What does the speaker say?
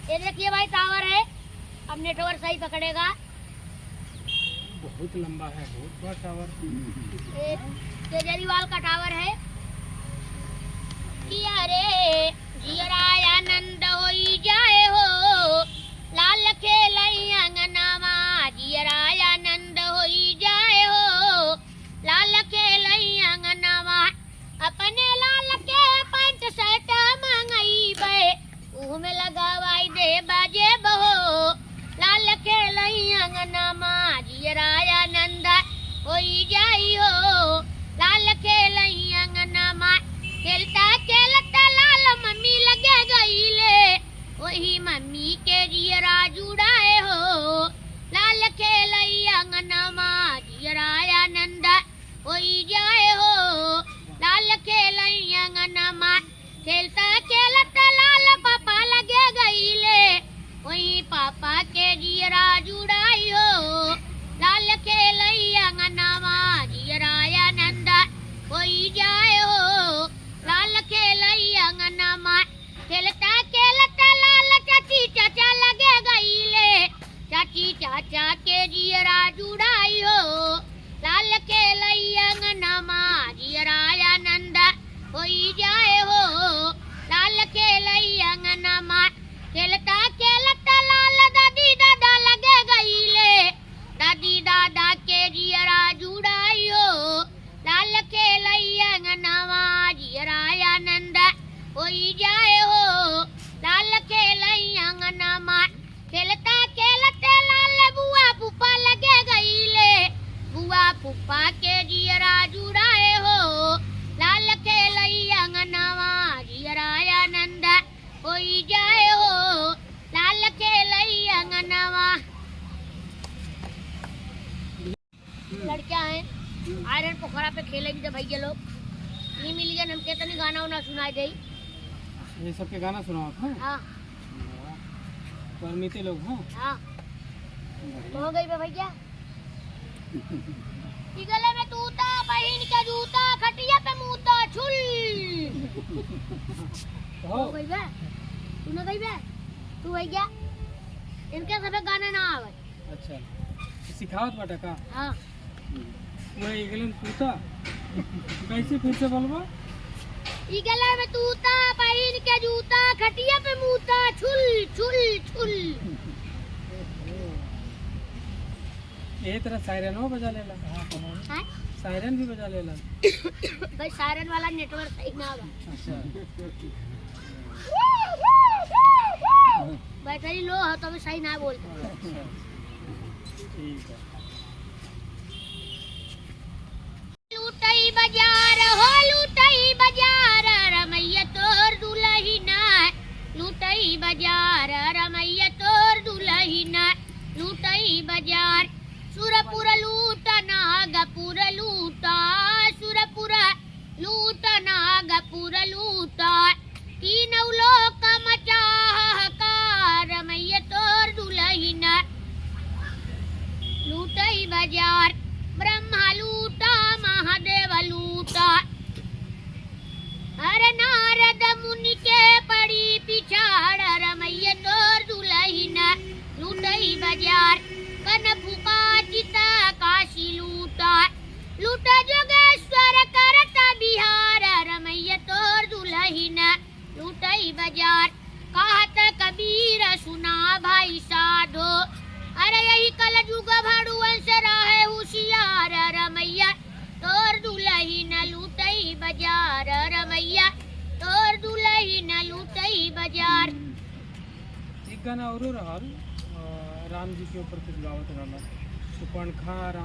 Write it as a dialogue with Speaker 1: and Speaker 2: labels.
Speaker 1: ये देखिए भाई टावर है, अब नेटवर्क सही पकड़ेगा।
Speaker 2: बहुत लंबा है, बहुत बड़ा टावर।
Speaker 1: केजरीवाल का टावर है। कि अरे जियराय आनंद होई जाए हो, लाल खेलई अंगनावा। जियराय आनंद होई जाए हो, लाल खेलई अंगनावा। अपने लाल के पैंट शर्ट मंगई बे, उह में लगावाई दे बाजे बहो। लाल खेलई अंगनामा, जियराय आनंद होई जाई हो, लाल खेलई अंगनामा। खेलता खेलता लाल मम्मी लगे गईले, वही मम्मी के जियरा जुड़ाए हो। लाल खेलई अंगनामा, जियराय आनंद होई जाए हो, लाल खेलई अंगनामा। खेलता खेलता लाल पापा लगे गईले, वही पापा के जियरा जुड़ाई हो। लाल खेलई अंगनामा, जियराय आनंद होई जाए हो, लाल खेलई अंगनामा। खेलता खेलता लाल चाची चाचा लगे गईले, चाची चाचा के जियरा जुड़ाई हो। लाल खेलई अंगनामा, जियराय आनंद होई जाए हो, लाल खेलई अंगनामा। खेलता खेलता लाल दादी दादा लगे गईले, दादी दादा के जियरा जुड़ाई हो। लाल खेलई अंगनामा, जियराय आनंद होई जाए हो, लाल खेलई अंगनामा। खेलता खेलता लाल बुआ फूफा लगे गईले, बुआ फूफा के जियरा जुड़ाए हो। लाल खेलई अंगनामा, जियराय आनंद होई जाए हो, लाल खेलई अंगनामा। लड़कियां हैं आयरन पोखरा पे खेलेगी जब भैया लोग नहीं मिली गए, हमके तो नहीं गाना उना सुनाई दे।
Speaker 2: ये सबके गाना सुनाओ।
Speaker 1: हाँ
Speaker 2: परमिते लोग हैं।
Speaker 1: हाँ हो गई बे भैया। गले में तूता, बहिन का जूता, खटिया पे मूता छुल। हो गई बे, तू न गई बे, तू भैया इनके सब गाने ना आवे।
Speaker 2: अच्छा सिखावत बाटा का।
Speaker 1: हाँ
Speaker 2: वही गले में तूता कैसे फिर से बोलबो।
Speaker 1: गले में तूता, बहिन के जूता, खटिया पे मूता छुल छुल छुल।
Speaker 2: यही तरह सायरनो बजा लेला।
Speaker 1: हाँ
Speaker 2: सायरन भी बजा लेला।
Speaker 1: भाई सायरन वाला नेटवर्क सही ना आवा।
Speaker 2: अच्छा
Speaker 1: बैटरी लो हो तो भी सही ना बोलते।
Speaker 2: ठीक है।
Speaker 1: लूटई बाजार हो, लूटई बाजार, रमैया तोर दुलहिना। लूटई बाजार, रमैया तोर दुलहिना। लूटई बाजार, सुरपुर लूट नागपुर लूटा, सुरपुर लूट नागपुर लूटा। तीनों लोक मचा हाहाकार, रमैया तोर दुलहिना। लूटई बाजार, ब्रह्मा लूटा, महादेव लूटा। अरे नारद मुनि के पड़ी पिछाड़, रमैया तोर दुलहिना। लूटई बाजार, कन फूका चिता काशी लूटा। लूट जोगेश्वर करता बिहार, रमैया तोर दुलहिना। लूटई बाजार, कहत कबीर सुना भाई साधो। अरे यही कल जुग भाड़ुअन से रहे होशियार, रमैया तोर दुलहिना। लूटई बाजार, रमैया तोर दुलहिना। लूटई बाजार।
Speaker 2: एक गाना और रहल राम जी के ऊपर कुछ गावत रहल, सुपर्णखा।